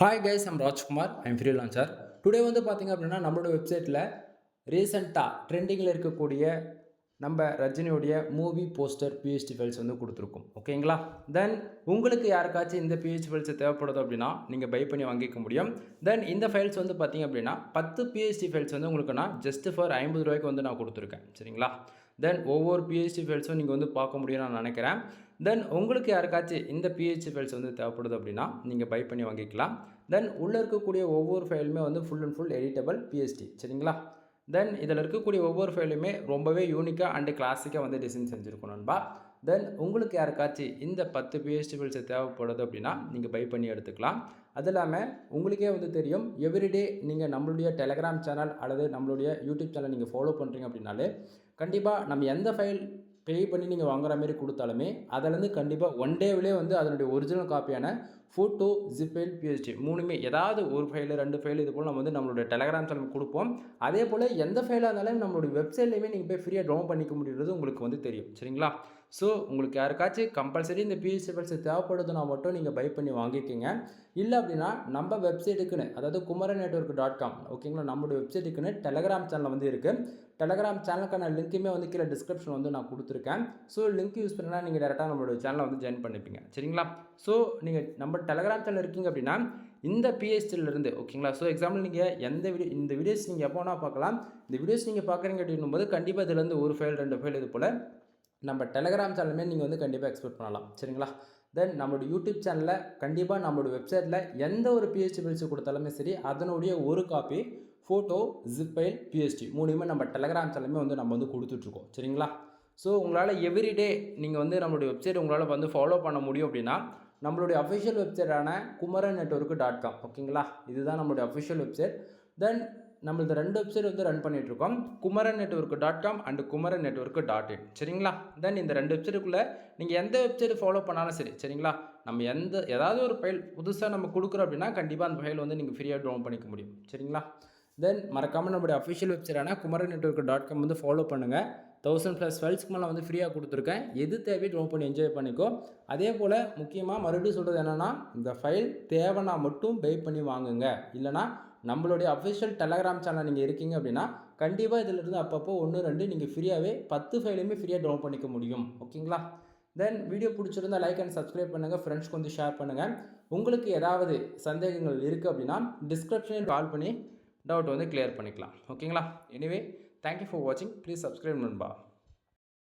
Hi guys, I'm Rajkumar. I'm freelancer. Today வந்து பார்த்தீங்க அப்படின்னா, நம்மளோட வெப்சைட்டில் ரீசெண்டாக ட்ரெண்டிங்கில் இருக்கக்கூடிய நம்ம ரஜினியோடைய மூவி போஸ்டர் பிஹெச்டி ஃபைல்ஸ் வந்து கொடுத்துருக்கோம். ஓகேங்களா? தென் உங்களுக்கு யாருக்காச்சும் இந்த பிஹெச்டி ஃபைல்ஸ் தேவைப்படுது அப்படின்னா நீங்கள் பை பண்ணி வாங்கிக்க முடியும். தென் இந்த ஃபைல்ஸ் வந்து பார்த்தீங்க அப்படின்னா 10 பிஹெச்டி ஃபைல்ஸ் வந்து உங்களுக்கு நான் ஜஸ்ட் ஃபார் 50 ரூபாய்க்கு வந்து நான் கொடுத்துருக்கேன். சரிங்களா? தென் ஒவ்வொரு பிஹெச்டி ஃபைல்ஸும் நீங்கள் வந்து பார்க்க முடியும்னு நான் நினைக்கிறேன். தென் உங்களுக்கு யாருக்காச்சும் இந்த பிஹெச்டி ஃபைல்ஸ் வந்து தேவைப்படுது அப்படின்னா நீங்கள் பை பண்ணி வாங்கிக்கலாம். தென் உள்ளே இருக்கக்கூடிய ஒவ்வொரு ஃபைலுமே வந்து full and full editable PhD. சரிங்களா? தென் இதில் இருக்கக்கூடிய ஒவ்வொரு ஃபைலுமே ரொம்பவே யூனிக்காக அண்டு கிளாசிக்காக வந்து டிசைன் செஞ்சுருக்கணும் நண்பா. தென் உங்களுக்கு யாருக்காச்சும் இந்த 10 பிஹெச்டி ஃபைல்ஸ் தேவைப்படுது அப்படின்னா நீங்கள் பை பண்ணி எடுத்துக்கலாம். அது இல்லாமல் உங்களுக்கே வந்து தெரியும், எவ்ரிடே நீங்கள் நம்மளுடைய டெலகிராம் சேனல் அல்லது நம்மளுடைய யூடியூப் சேனல் நீங்கள் ஃபாலோ பண்ணுறீங்க அப்படின்னாலே கண்டிப்பாக நம்ம எந்த ஃபைல் பே பண்ணி நீங்கள் வாங்குற மாதிரி கொடுத்தாலுமே அதிலேருந்து கண்டிப்பாக ஒன் டேவிலே வந்து அதனுடைய ஒரிஜினல் காப்பியான ஃபோட்டோ, ஜிப் ஃபைல், பிஹெச்டி மூணுமே ஏதாவது ஒரு ஃபைலு 2 ஃபைலு இது போல் நம்ம வந்து நம்மளுடைய டெலகிராம் சேனல் கொடுப்போம். அதே போல் எந்த ஃபைலாக இருந்தாலும் நம்மளுடைய வெப்சைட்லேயுமே நீங்கள் போய் ஃப்ரீயாக டவுன் பண்ணிக்க முடியுறது உங்களுக்கு வந்து தெரியும். சரிங்களா? ஸோ உங்களுக்கு யாருக்காச்சும் கம்பல்சரி இந்த பிஹெச்டி ஃபைல்ஸ் தேவைப்படுதுன்னா மட்டும் நீங்கள் பை பண்ணி வாங்கிக்கோங்க. இல்லை அப்படின்னா நம்ம வெப்சைட்டுக்குன்னு, அதாவது kumaran-network.com, ஓகேங்களா, நம்மளுடைய வெப்சைட்டுக்குன்னு டெலகிராம் சேனல் வந்து இருக்குது. டெலகிராம் சேனலுக்கான லிங்க்குமே வந்து கீழே டிஸ்கிரிப்ஷன் வந்து நான் கொடுத்துருக்கேன். ஸோ லிங்க் யூஸ் பண்ணால் நீங்கள் டேரெக்டாக நம்மளோட சேனலை வந்து ஜாயின் பண்ணிப்பீங்க. சரிங்களா? ஸோ நீங்கள் நம்ம டெலகிராம் சேனல் இருக்கீங்க அப்படின்னா இந்த பிஹெச்டியிலிருந்து, ஓகேங்களா, ஸோ எக்ஸாம்பிள் நீங்கள் இந்த வீடியோஸ் நீங்கள் எப்போனா பார்க்கலாம். இந்த வீடியோஸ் நீங்கள் பார்க்குறீங்க அப்படின்னும் போது கண்டிப்பாக இதுலேருந்து ஒரு ஃபைல் 2 ஃபைல் இது போல் நம்ம டெலகிராம் சேனலுமே நீங்கள் வந்து கண்டிப்பாக எக்ஸ்பெக்ட் பண்ணலாம். சரிங்களா? தென் நம்மளோட யூடியூப் சேனலில் கண்டிப்பாக நம்மளோட வெப்சைட்டில் எந்த ஒரு பிஹெச்டி ஃபைல்ஸ் கொடுத்தாலுமே சரி, அதனுடைய ஒரு copy photo, zip file, PhD மூணுமே நம்ம டெலகிராம் சேனலுமே வந்து நம்ம வந்து கொடுத்துட்ருக்கோம். சரிங்களா? ஸோ உங்களால் எவ்ரிடே நீங்கள் வந்து நம்மளுடைய வெப்சைட் உங்களால் வந்து ஃபாலோ பண்ண முடியும் அப்படின்னா நம்மளுடைய அஃபிஷியல் வெப்சைட்டான kumaran-network.com, ஓகேங்களா, இதுதான் நம்மளுடைய அஃபிஷியல் வெப்சைட். தென் நம்மளது 2 வெப்சைட் வந்து ரன் பண்ணிகிட்ருக்கோம், kumaran-network.com அண்ட் kumaran-network.in. சரிங்களா? தென் இந்த 2 வெப்சைட்டுக்குள்ளே நீங்கள் எந்த வெப்சைட் ஃபாலோ பண்ணாலும் சரி, சரிங்களா, நம்ம ஏதாவது ஒரு ஃபைல் புதுசாக நம்ம கொடுக்குறோம் அப்படின்னா கண்டிப்பாக அந்த ஃபைல் வந்து நீங்கள் ஃப்ரீயாக டவுன் பண்ணிக்க முடியும். சரிங்களா? தென் மறக்காமல் நம்மளுடைய அஃபிஷியல் வெப்சைட்டான kumaran-network.com வந்து ஃபாலோ பண்ணுங்கள். 1000+ ஃபைல்ஸ்க்கு மேலே வந்து ஃப்ரீயாக கொடுத்துருக்கேன். எது தேவையோ டவுன் பண்ணி என்ஜாய் பண்ணிக்கோ. அதே போல் முக்கியமாக மறுபடியும் சொல்கிறது என்னென்னா, இந்த ஃபைல் தேவைன்னா மட்டும் பை பண்ணி வாங்குங்க. இல்லைனா நம்மளுடைய அஃபிஷியல் டெலகிராம் சேனல் நீங்கள் இருக்கீங்க அப்படின்னா கண்டிப்பாக இதிலிருந்து அப்பப்போ 1, 2 நீங்கள் ஃப்ரீயாகவே 10 ஃபைலுமே ஃப்ரீயாக டவுன் பண்ணிக்க முடியும். ஓகேங்களா? தென் வீடியோ பிடிச்சிருந்தால் லைக் அண்ட் சப்ஸ்கிரைப் பண்ணுங்கள், ஃப்ரெண்ட்ஸ்க்கு வந்து ஷேர் பண்ணுங்கள். உங்களுக்கு ஏதாவது சந்தேகங்கள் இருக்குது அப்படின்னா டிஸ்கிரிப்ஷனில் கால் பண்ணி டவுட் வந்து கிளியர் பண்ணிக்கலாம். ஓகேங்களா? எனிவே, தேங்க்யூ ஃபார் வாட்சிங். ப்ளீஸ் சப்ஸ்கிரைப் நண்பா.